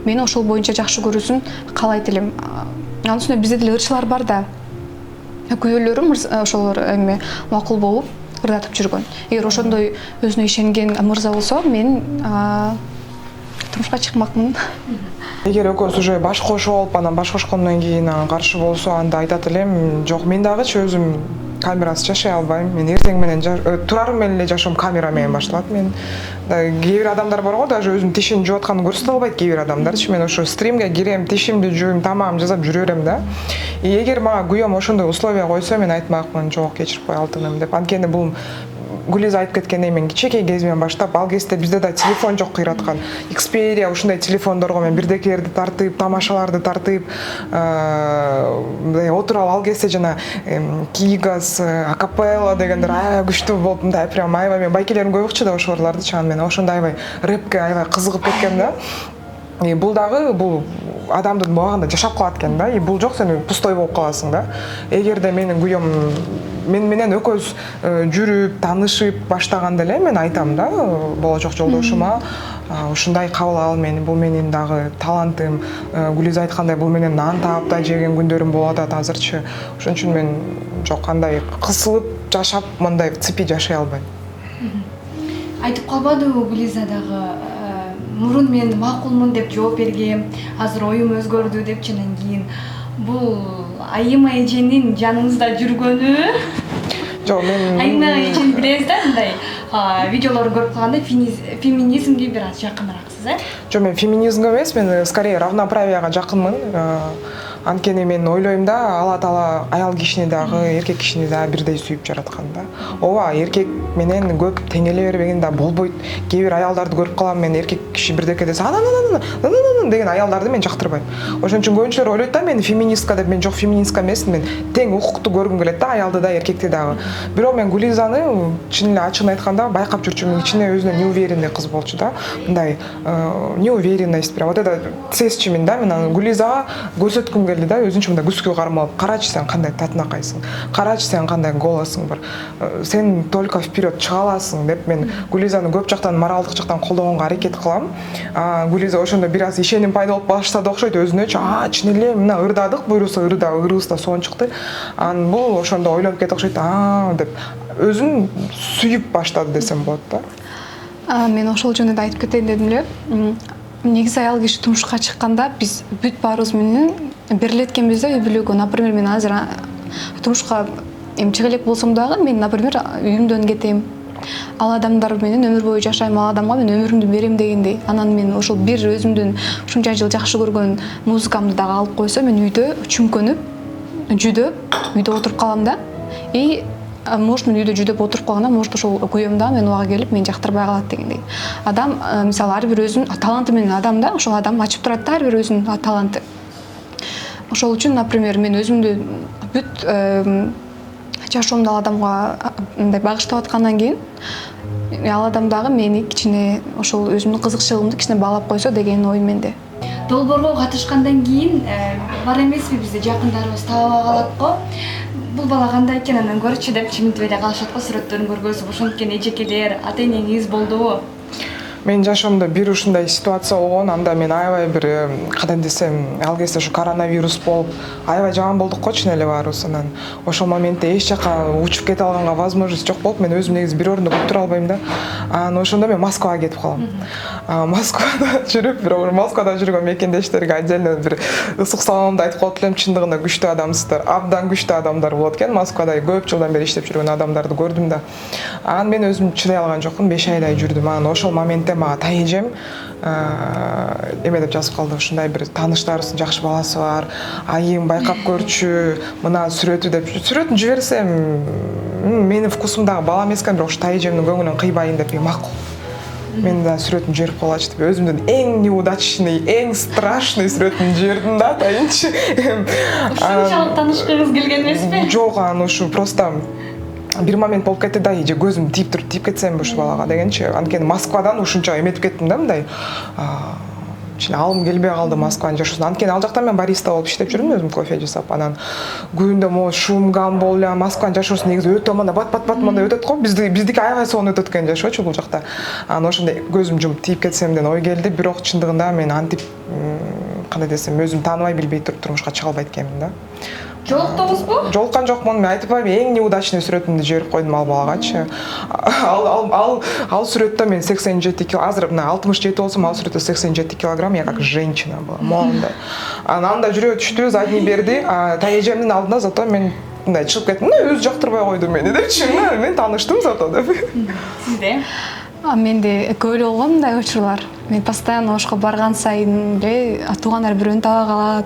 мени ошол боюнча жакшы көрүүсүн каалайт элем. Анын үстүнө бизде деле ырчылар бар да. Күйөөлөрүм ошолор эме макул болуп ырдатып жүргөн. Эгер ошондой өзүнө ишенген мырза болсо, мен турмушка чыкмакмын. Эгер экөөбүз уже баш кошуп алып, анан баш кошкондон кийин каршы болсо, анда айтат элем, жок мен дагычы өзүм камерасыз жашай албайм. Мен эртең менен турарым менен эле жашоом камера менен башталат. Мен кээ бир адамдар бар го, даже өзүм тишин жууп атканын көрсөтө албайт кээ бир адамдарчы. Мен ошо стримге кирем, тишимди жууйм, тамагымды жасап жүрө берем да. Эгер мага күйөөм ошондой условия койсо, мен айтмакмын, жок кечирип кой алтыным деп. Анткени бул Гулиза айтып кеткендей, мен кичинекей кезимден баштап, ал кезде бизде да телефон жок кыйраткан. Xperia ушундай телефондорго мен бирдекелерди тартып, тамашаларды тартып, мындай отуруп ал кезде жана Кигас, Акапелла дегендер аябай күчтүү болуп, мындай прям аябай мен байкелерим көп укчу да ошолорду чаган мен ошондой аябай рэпке аябай кызыгып кеткем да. Бул дагы бул адамдын убагында жашап калат экен да. Бул жок, сен пустой болуп каласың да. Эгерде менин күйөөм мен менен экөөбүз жүрүп, таанышып баштаганда эле мен айтам да болочок жолдошума, ушундай кабыл ал мени, бул менин дагы талантым. Гулиза айткандай, бул менен нан таап да жеген күндөрүм болуп атат азырчы. Ошон үчүн мен жок кандай кысылып жашап, мындай цепи жашай албайм. Айтып калбадыбы Гулиза дагы мурун мен макулмун деп жооп бергем, азыр оюм өзгөрдү деп, анан кийин бул Айыма эженин жаныңызда жүргөнү? Жок, мен Айыма эжени билебиз да, мындай видеолорун көрүп калганда феминизмге бир аз жакыныраксыз, Жок, мен феминизмге эмес, мен скорее равноправияга жакынмын. Анткени мен ойлойм да, Алла Таала аял кишини дагы, эркек кишини дагы бирдей сүйүп жараткан да. Ооба, эркек менен көп теңеле бербеген да болбойт. Кээ бир аялдарды көрүп калам, мен эркек киши бирдеке десе, деген аялдарды мен жактырбайм. Ошон үчүн көбүнчүлөр ойлойт да, мен феминистка деп. Мен жок, феминистка эмесмин. Мен тең укуктуу көргүм келет да, аялды да, эркекти дагы. Бирок мен Гулизаны чын эле ачыгын айтканда байкап жүрчүмүн, ичине өзүнө неуверенный кыз болчу да. Мындай неуверенность прям. Вот это сезчүмүн да, мен аны Гулизага көрсөткүм келди да, өзүнчө мындай күскө кармалып, карачы сен кандай татынакайсың, карачы сен кандай голосуң бар, сен только вперед чыга аласың деп мен Гулизаны көп жактан моралдык жактан колдогонго аракет кылам. Гулиза ошондо бир аз ишеним пайда болуп баштады окшойт өзүнөчү. Чын эле мына ырдадык, буйруса ырыбыз да сонун чыкты. Анан бул ошондо ойлонуп кетти окшойт, деп өзүн сүйүп баштады десем болот да. Мен ошол жөнүндө айтып кетейин дедим эле. Негизи аял киши турмушка чыкканда биз бүт баарыбыз менен берилеткенбиз да үй бүлөгө. Например, мен азыр турмушка чыга элек болсом дагы, мен, например, үйүмдөн кетем. Ал адамдар менен өмүр бою жашайм, ал адамга мен өмүрүмдү берем дегендей. Анан мен ошол бир өзүмдүн ушунча жыл жакшы көргөн музыкамды дагы алып койсо, мен үйдө чүмкөнүп, үйдө отуруп калам да. Может, мен үйдө жүдөп отуруп калганда, может, ошол күйөөм да мен убага келип, мен жактырбай калат дегендей. Адам, мисалы, ар бир өзүнүн таланты менен адам да, ошол адам ачып турат да ар бир өзүнүн таланты. Ошол үчүн, например, мен өзүмдү бүт жашоомду ал адамга мындай багыштап аткандан кийин, ал адам дагы мени кичине ошол өзүмдүн кызыкчылыгымды кичине баалап койсо деген ой менде. Долбоорго катышкандан кийин бар эмеспи, бизде жакындарыбыз таба калат го. Бул бала кандай экен, анан көрчү деп чиминтип эле калышат го, сүрөттөрүн көргөзүп. Ошондуктан эжекелер, ата-энеңиз болдубу? Менин жашоомдо бир ушундай ситуация болгон, анда мен аябай бир кандай десем, ал кезде ушу коронавирус болуп, аябай жаман болдук го чын эле баарыбыз. Анан ошол моментте эч жака учуп кете алганга возможность жок болуп, мен өзүм негизи бир орунда көп тура албайм да. Анан ошондо мен Москвага кетип калам. Москвада жүрүп, бирок Москвада жүргөн мекендештерге отдельно бир ысык саламымды айтып коет элем. Чындыгында күчтүү адамсыздар, абдан күчтүү адамдар болот экен. Москвада көп жылдан бери иштеп жүргөн адамдарды көрдүм да. Анан мен өзүм чыдай алган жокмун, 5 айдай жүрдүм. Анан ошол моментте мага тайэжем эме деп жазып калды, ушундай бир тааныштарыбыздын жакшы баласы бар, айым байкап көрчү, мына сүрөтү деп. Сүрөтүн жиберсем, менин вкусумдагы бала эмес экен, бирок ушу тайэжемдин көңүлүн кыйбайын деп макул. Мен да сүрөтүн жиберип коелачы деп өзүмдүн эң неудачный, эң страшный сүрөтүн жибердим да, тайынчы. Ушунчалык таанышкыңыз келген эмеспи? Жок, анан ушу просто бир момент болуп кетти да, же көзүм тийип туруп тийип кетсем ушу балага дегенчи. Анткени Москвадан ушунча эметип кеттим да, мындай. Чын алым келбей калды Москванын жашоосуна. Анткени ал жакта мен бариста болуп иштеп жүрдүм, өзүм кофе жасап. Анан күндө могу шум гам болуп эле, Москванын жашоосу негизи өтө мындай бат мындай өтөт го. Биздики аябай сонун өтөт экен жашоочу бул жакта. Анан ошондой көзүм жумуп тийип кетсем деген ой келди, бирок чындыгында мен антип кандай десем, өзүм тааныбай билбей туруп турмушка чыга албайт экенмин да. Жолуктуңузбу? Жолуккан жокмун, мен айтып атпайбы, эң неудачный сүрөтүмдү жиберип койдум ал балагачы. Ал сүрөттө мен 87 кг, азыр мына 67 болсом, ал сүрөттө 87 кг, я как женщина была, моундай. Анан анда жүрө түштү, задний берди, тайэжемдин алдында зато мен мындай чыгып кеттим, өзү жактырбай койду мени депчи, мен тааныштым зато деп. Сизде? Менде көп эле болгон мындай учурлар. Мен постоянно ошко барган сайын эле туугандар бирөөнү таба калат,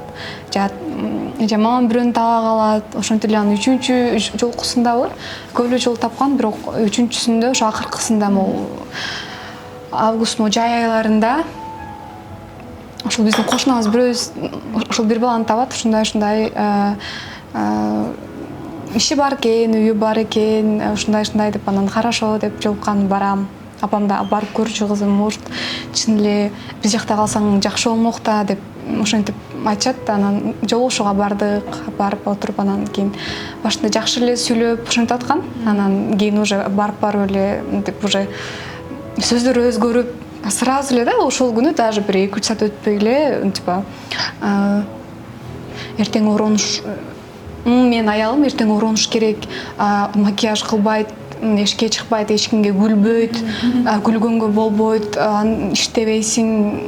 же мамам бирөөнү таба калат. Ошентип эле анын 3-чү жолкусундабы көп эле жол тапкан, бирок 3-чүсүндө ошо акыркысында могу август жай айларында ошол биздин кошунабыз бирөөбүз ошол бир баланы табат, ушундай иши бар экен, үйү бар экен, ушундай деп анан хорошо деп жолуккан барам. Апам да барып көрчү кызым, может чын эле биз жакта калсаң жакшы болмок да деп ошентип айтышат. Анан жолугушууга бардык, барып отуруп анан кийин башында жакшы эле сүйлөп ошентип аткан. Анан кийин уже барып эле деп уже сөздөрү өзгөрүп сразу эле да, ошол күнү даже бир 2-3 саат өтпөй эле типа эртең ороонуш, менин аялым эртең ороонуш керек, макияж кылбайт, эшикке чыкпайт, эч кимге күлбөйт, күлгөнгө болбойт, иштебейсиң.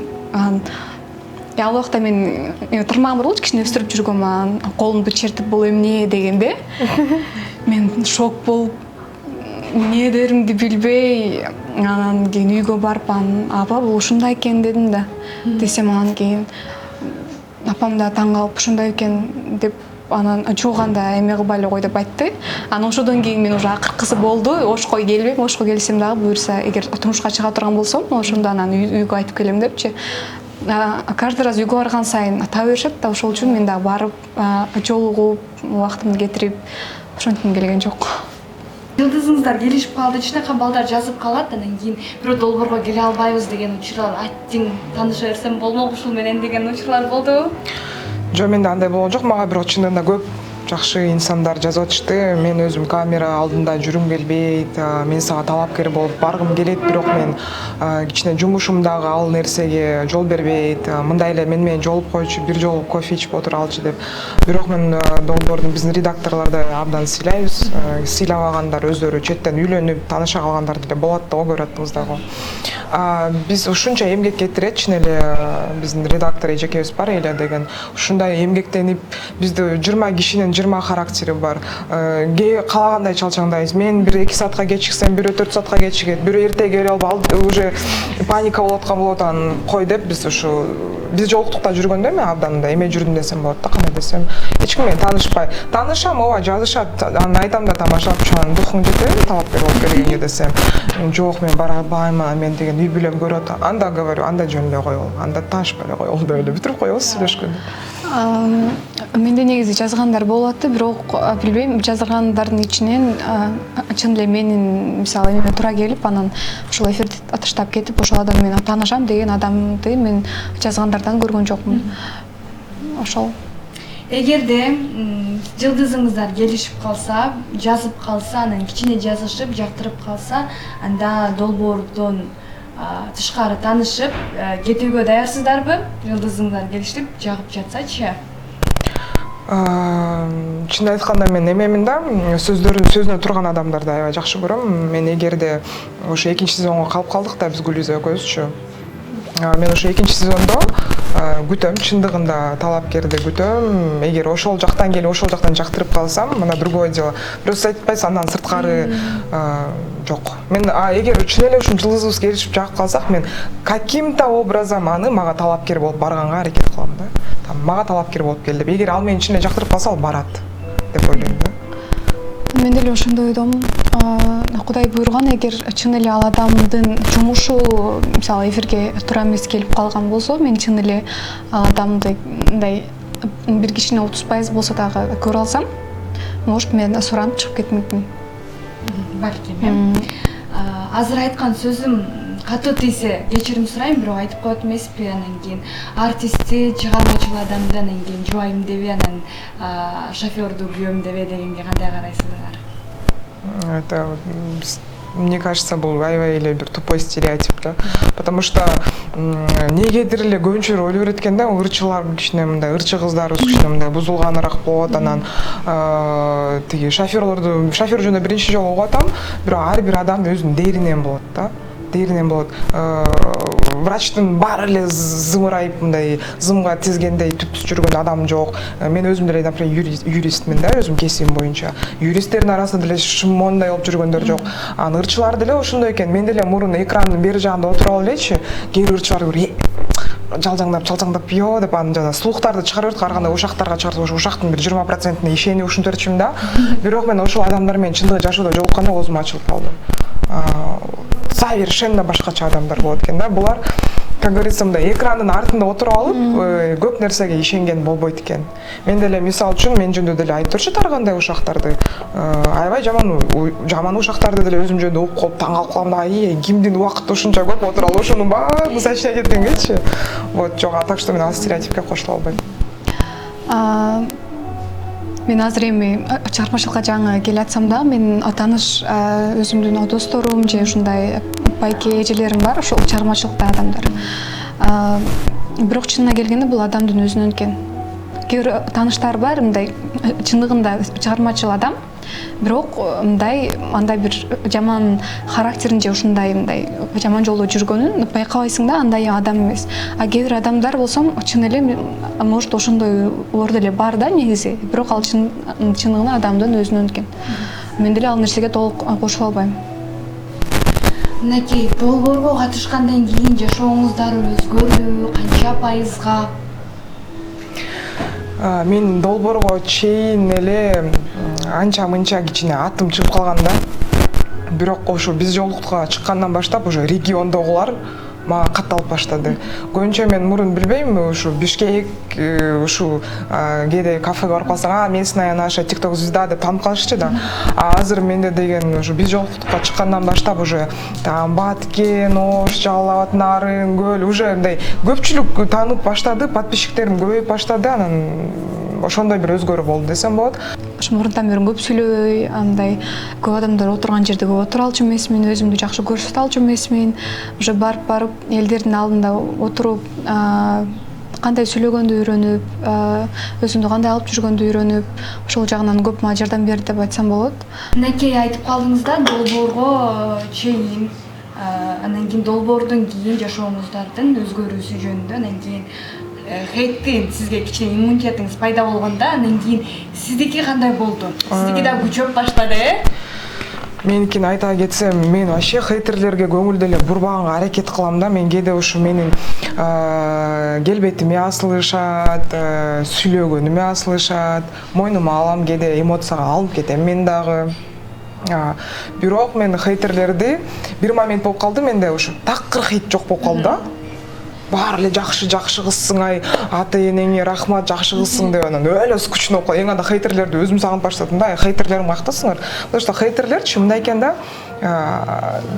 Ал убакта мен тырмагым бар болчу, кичине өстүрүп жүргөм, колумду чертип бул эмне дегенде мен шок болуп эмне деримди билбей, анан кийин үйгө барып апа бул ушундай экен дедим да. Десем анан кийин апам да таң калып ушундай экен деп анан чууганда эме кылбай эле кой деп айтты. Анан ошодон кийин мен уже акыркысы болду, ошко келбейм, ошко келсем дагы буюрса эгер турмушка чыга турган болсом, ошондо анан үйгө айтып келем депчи. Каждый раз үйгө барган сайын ата беришет да, ошол үчүн мен дагы барып жолугуп, убактымды кетирип ошентип келген жок. Жылдызыңыздар келишип калды, чынакы балдар жазып калат, анан кийин бирөө долбоорго келе албайбыз деген учурлар, аттиң тааныша берсем болмок ушул менен деген учурлар болдубу? Жок, менде андай болгон жок, мага бирок чынында көп жакшы инсандар жазып атышты. Мен өзүм камера алдында жүрүм келбейт, мен сага талапкер болуп баргым келет, бирок мен кичине жумушумдагы ал нерсеге жол бербейт. Мындай эле мен менен жолугуп койчу, бир жолу кофе ичип отуралчы деп. Бирок мен долбоордун биздин редакторлорду абдан сыйлайбыз. Сыйлабагандар өздөрү четтен үйлөнүп, тааныша калгандар деле болот да, көрүп аттыңыздар го. Биз ушунча эмгек кетирет, чын эле биздин редактор эжекебиз бар эле деген. Ушундай эмгектенип, бизде 20 кишинин 20 характери бар. Каалагандай чалчаңдайбыз. Мен бир 2 саатка кечиксем, бирөө 4 саатка кечигет, бирөө эрте келип алып, уже паника болуп аткан болот, анан кой деп биз ушу биз жолуктукта жүргөндө мен абдан да эме жүрдүм десем болот да, кандай десем. Эч ким менен таанышпай. Таанышам, ооба, жазышат. Анан айтам да тамашалап, чоң духуң жетеби талапкер болуп келгенге десем. Жок, мен бара албайм, мен деген үй бүлөм көрөт. Анда говорю, анда жөн эле коел, анда таанышпай эле коел деп эле бүтүрүп коебуз сүйлөшкөндө. Менде негизи жазгандар болот, бирок билбейм, жазгандардын ичинен чын эле менин мисалы эме туура келип, анан ушул эфирди атыштап кетип, ошол адам менен таанышам деген адамды мен жазгандардан көргөн жокмун. Ошол. Эгерде жылдызыңыздар келишип калса, жазып калса, анан кичине жазышып, жактырып калса, анда долбоордон тышкары таанышып кетүүгө даярсыздарбы? Жылдызыңдар келишип жагып жатсачы? Чын айтканда мен эмемин да, сөзүнө турган адамдарды аябай жакшы көрөм. Мен эгерде ошо экинчи сезонго калып калдык да биз Гүлүзө экөөбүзчү. Мен ошо экинчи сезондо күтөм, чындыгында талапкерди күтөм. Эгер ошол жактан келип, ошол жактан жактырып калсам, мына другое дело. Бирок сиз айтпайсыз, андан сырткары жок. Мен эгер чын эле ушул жылдызыбыз келишип жагып калсак, мен каким-то образом аны мага талапкер болуп барганга аракет кылам да. Там мага талапкер болуп кел деп. Эгер ал мени чын эле жактырып калса, ал барат деп ойлойм да. Мен деле ошондой ойдомун. Кудай буйруган, эгер чын эле ал адамдын жумушу мисалы эфирге туура эмес келип калган болсо, мен чын эле ал адамды мындай бир кичине 30% болсо дагы көрө алсам, может мен суранып чыгып кетмекмин. Балким. Азыр айткан сөзүм катуу тийсе кечирим сурайм, бирок айтып коет эмеспи, анан кийин артистти чыгармачыл адамды анан кийин жубайым деби, анан шофёрду күйөөм деби дегенге кандай карайсыздар? Это, мне кажется, бул аябай эле бир тупой стереотип да. Потому что негедир эле көбүнчө ойлой берет экен да, ырчылар кичине мындай, ырчы кыздарыбыз кичине мындай бузулганыраак болот, анан тиги шофёр жөнүндө биринчи жолу угуп атам, бирок ар бир адам өзүнүн дээринен болот да. Дээринен болот. Врачтын баары эле зымырайып мындай зымга тизгендей түпсүз жүргөн адам жок. Мен өзүм деле, например, юристмин да, өзүм кесибим боюнча. Юристтердин арасында деле шымондай болуп жүргөндөр жок. Анан ырчылар деле ошондой экен. Мен деле мурун экрандын бери жагында отуруп алып элечи, кээ бир ырчылар жалжаңдап йо деп анан жана слухтарды чыгарып берет, караганда ушактарга чыгарып, ошо ушактын бир 20%-ine ишенип ушинтип берчүмүн да. Бирок мен ошол адамдар менен чындыгы жашоодо жолукканда көзүм ачылып калды. Совершенно башкача адамдар болот экен да. Булар, как говорится, мындай экрандын артында отуруп алып, көп нерсеге ишенген болбойт экен. Мен деле мисал үчүн мен жөнүндө деле айтып турчу таргандай ушактарды. Аябай жаман ушактарды деле өзүм жөнүндө угуп калып таң калып калам да, кимдин убакыты ушунча көп отуруп алып, ошонун баарын сачына кеткенгечи. Вот, жок, так что мен ал стереотипке кошула албайм. Мен азыр эми чыгармачылыкка жаңы келатсам да, мен тааныш өзүмдүн досторум же ушундай байке эжелерим бар, ошол чыгармачылыкта адамдар. Бирок чынына келгенде бул адамдын өзүнөн экен. Кээ бир тааныштар бар, мындай чындыгында чыгармачыл адам, бирок мындай андай бир жаман характерин же ушундай мындай жаман жолдо жүргөнүн байкабайсың да, андай адам эмес. Кээ бир адамдар болсом чын эле может ошондойлор деле бар да негизи, бирок ал чыныгында адамдын өзүнөн экен. Мен деле ал нерсеге толук кошула албайм. Мынакей долбоорго катышкандан кийин жашооңуздар өзгөрдү, канча пайызга? Мен долбоорго чейин эле анча-мынча кичине атым чыгып калган да. Бирок ошо биз жолуктукка чыккандан баштап уже региондогулар мага катталып баштады. Көбүнчө мен мурун билбейм, ушу Бишкек, ушу кээде кафеге барып калсаң, местная наша TikTok звезда деп таанып калышчу да. Азыр менде деген ушу биз жолуктукка чыккандан баштап уже там Баткен, Ош, Жалал Абад, Нарын, Көл уже мындай көпчүлүк таанып баштады, подписчиктерим көбөйүп баштады, анан ошондой бир өзгөрүү болду десем болот. Ошо мурунтан бери көп сүйлөбөй, андай көп адамдар отурган жерде көп отура алчу эмесмин, өзүмдү жакшы көрсөтө алчу эмесмин. Уже барып элдердин алдында отуруп, кандай сүйлөгөндү үйрөнүп, өзүмдү кандай алып жүргөндү үйрөнүп, ошол жагынан көп мага жардам берди деп айтсам болот. Мынакей айтып калдыңыз да, долбоорго чейин, анан кийин долбоордон кийин жашооңуздардын өзгөрүүсү жөнүндө, анан кийин хейттин сизге кичине иммунитетиңиз пайда болгондо, анан кийин сиздики кандай болду? Сиздики да күчөп баштады, Меникин айта кетсем, мен вообще хейтерлерге көңүл деле бурбаганга аракет кылам да. Мен кээде ушу менин келбетиме асылышат, сүйлөгөнүмө асылышат, мойнума алам, кээде эмоцияга алынып кетем мен дагы. Бирок мен хейтерлерди бир момент болуп калды, менде ушу такыр хейт жок болуп калды да. Баары эле жакшы кызсың, ай, ата энеңе рахмат, жакшы кызсың деп анан өлө скучно болуп калды. Эң анда хейтерлерди өзүм сагынып баштадым да. Хейтерлерим каяктасыңар? Потому что хейтерлерчи мындай экен да,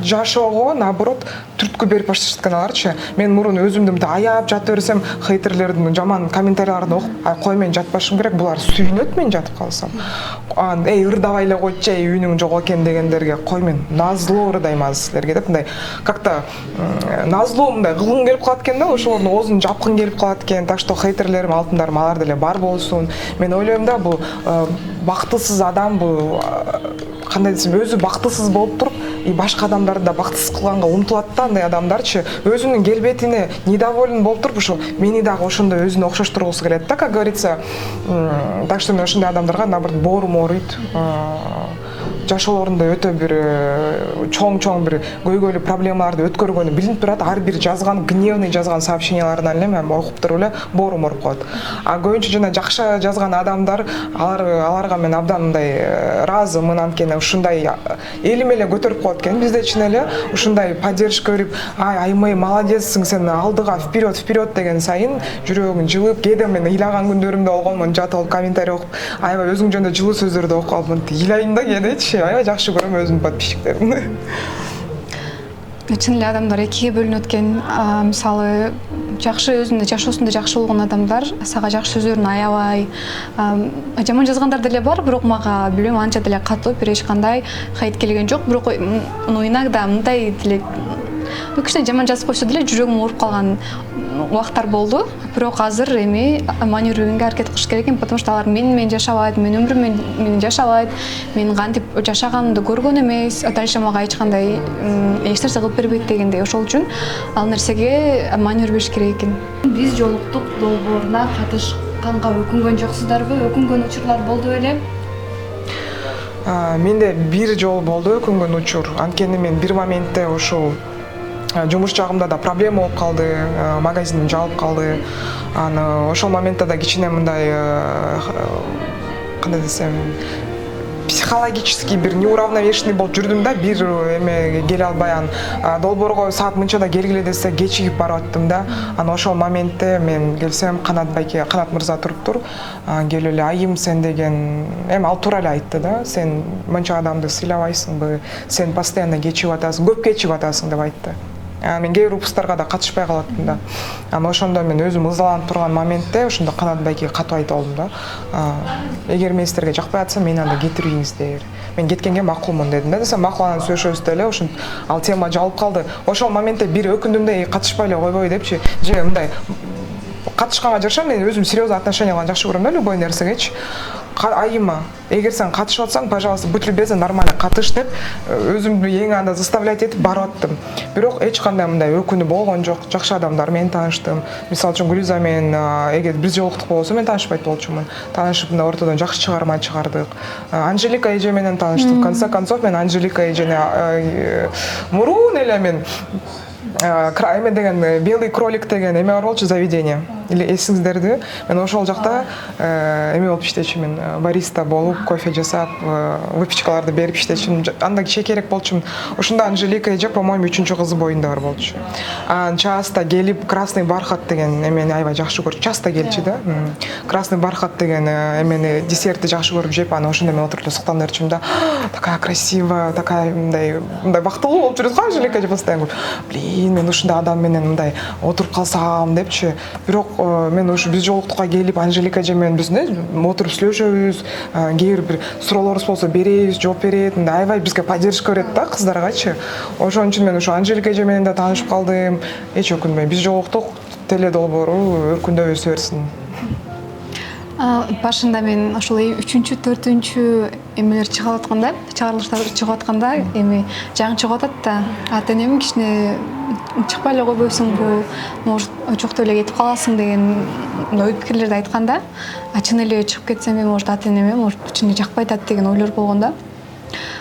жашоого наоборот түрткү берип башташатканаларчы. Мен мурун өзүмдү мындай аяп жата берсем, хейтерлердин жаман комментарийларын окуп, кой мен жатпашым керек, булар сүйүнөт мен жатып калсам. Эй, ырдабай эле койчу, эй, үнүң жок экен дегендерге, кой мен назлуу ырдайм аз силерге деп мындай как-то назлуу мындай кылгым келип калат экен да, ошолордун оозун жапкым келип калат экен. Так что хейтерлерим, алтындарым, алар деле бар болсун. Мен ойлойм да, бул бактысыз адам, бул кандай десем, өзү бактысыз болуп туруп, и башка адамдарды да бактысыз кылганга умтулат да, андай адамдарчы. Өзүнүн келбетине недоволен болуп туруп, ошо мени дагы ошондой өзүнө окшоштургусу келет да, как говорится. Так что мен ошондой адамдарга наоборот боорум ооруйт. Жашоолорунда өтө бир чоң бир көйгөйлүү проблемаларды өткөргөнү билинип турат. Ар бир жазган, гневный жазган сообщенияларынан эле мен окуп туруп эле боорум ооруп калат. Көбүнчө жана жакшы жазган адамдар, аларга мен абдан мындай ыраазымын, анткени ушундай элим эле көтөрүп коет экен. Бизде чын эле ушундай поддержка берип, Аймай молодецсиң, сен алдыга вперед деген сайын жүрөгүң жылып, кээде мен ыйлаган күндөрүм да болгон, жатып алып комментарий окуп, аябай өзүң жөнүндө жылуу сөздөрдү окуп алып, ыйлайм да кээдечи. Аябай жакшы көрөм өзүмдүн подписчиктеримди. Чын эле адамдар экиге бөлүнөт экен. Мисалы, жакшы өзүндө жашоосунда жакшы болгон адамдар сага жакшы сөздөрүн аябай жаман жазгандар деле бар, бирок мага билбейм анча деле катуу бир эч кандай хейт келген жок. Бирок иногда мындай деле кичине жаман жазып койсо деле жүрөгүм ооруп калган убактар болду. Бирок азыр эми маневрированиеге аракет кылыш керек экен, потому что алар менен жашабайт, менин өмүрүм менен жашабайт, мен кантип жашаганымды көргөн эмес, дальше мага эч кандай эч нерсе кылып бербейт дегендей. Ошол үчүн ал нерсеге маневр бериш керек экен. Биз жолуктук долбооруна катышканга өкүнгөн жоксуздарбы? Өкүнгөн учурлар болду беле? Менде бир жол болду өкүнгөн учур. Анткени мен бир моментте ошол жумуш жагымда да проблема болуп калды, магазиним жабылып калды. Аны ошол моментте да кичине мындай кандай десем, психологически бир неуравновешенный болуп жүрдүм да, бир эме келе албай, долбоорго саат мынчада келгиле десе кечигип барып аттым да. Аны ошол моментте мен келсем, Канат мырза туруптур, келип эле, айым сен деген, эми ал туура эле айтты да, сен мынча адамды сыйлабайсыңбы, сен постоянно кечигип атасың, көп кечигип атасың деп айтты. Мен кээ бир выпусктарга да катышпай калаттым да. Ошондо мен өзүм ызаланып турган моментте ошондо Канат байке катуу айтып алдым да. Эгер мен силерге жакпай атса, мени анда кетириңиздер. Мен кеткенге макулмун дедим да. Десем макул, анан сүйлөшөбүз деле, ошентип ал тема жабылып калды. Ошол моментте бир өкүндүм да, катышпай эле койбой депчи. Же мындай катышканга жараша мен өзүм серьезный отношение кылган жакшы көрөм да, любой нерсегечи. Айыма, эгер сен катышып атсаң, пожалуйста, будь любезен, нормально катыш деп, өзүмдү эң анда заставлять этип барып аттым. Бирок эч кандай мындай өкүнүү болгон жок. Жакшы адамдар менен тааныштым. Мисалы үчүн Гүлиза менен эгер биз жолуктук болсо мен таанышпайт болчумун. Таанышып мындай ортодон жакшы чыгарма чыгардык. Анжелика эже менен тааныштым. В конце концов мен Анжелика эжени мурун эле мен эме деген белый кролик деген эме бар болчу, заведение. Или эсиңиздерди? Мен ошол жакта эме болуп иштечүмүн, бариста болуп, кофе жасап, выпечкаларды берип иштечүмүн. Анда кичи керек болчумун. Ошондо Анжелика эже, по-моему, 3-чү кызы боюнда бар болчу. Часто келип красный бархат деген эмени аябай жакшы көрчү. Часто келчү да. Красный бархат деген эмени, десертти жакшы көрүп жеп, аны ошондо мен отуруп эле суктанып берчүмүн да. Такая красивая, такая мындай бактылуу болуп жүрөт го Анжелика эже постоянно. Блин, мен ушундай адам менен мындай отуруп калсам депчи. Бирок мен ушу биз жолуктукка келип Анжелика эже менен биз отуруп сүйлөшөбүз, кээ бир суроолорубуз болсо беребиз, жооп берет, аябай бизге поддержка берет да кыздаргачы. Ошон үчүн мен ушу Анжелика эже менен да таанышып калдым. Эч өкүнбөйм. Биз жолуктук, теле долбоору өркүндөй өсө берсин. Башында мен ошол 3-чү, 4-чү эмелер чыгып атканда, чыгарылыштар чыгып атканда, эми жаңы чыгып атат да, ата-энем кичине чыкпай эле койбойсуңбу, может жокто эле кетип каласың деген ой пикирлерди айтканда, чын эле чыгып кетсем, может ата-энеме может чын жакпай атат деген ойлор болгон да.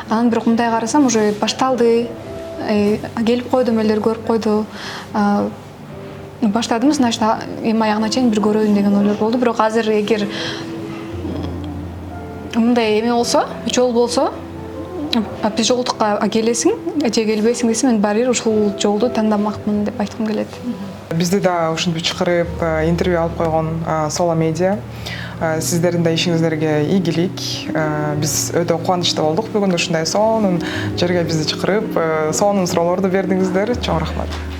Анан бирок мындай карасам, уже башталды, келип койду, эмелер көрүп койду. Баштадым, значит, эми аягына чейин бир көрөйүн деген ойлор болду. Бирок азыр эгер мындай эме болсо, жол болсо, биз жолдукка келесиң же келбейсиң десе мен баары бир ушул жолду тандамакмын деп айткым келет. Бизди да ушинтип чакырып интервью алып койгон Сола Медиа сиздердин да ишиңиздерге ийгилик. Биз өтө кубанычтуу болдук бүгүн ушундай сонун жерге бизди чакырып сонун суроолорду бердиңиздер. Чоң рахмат.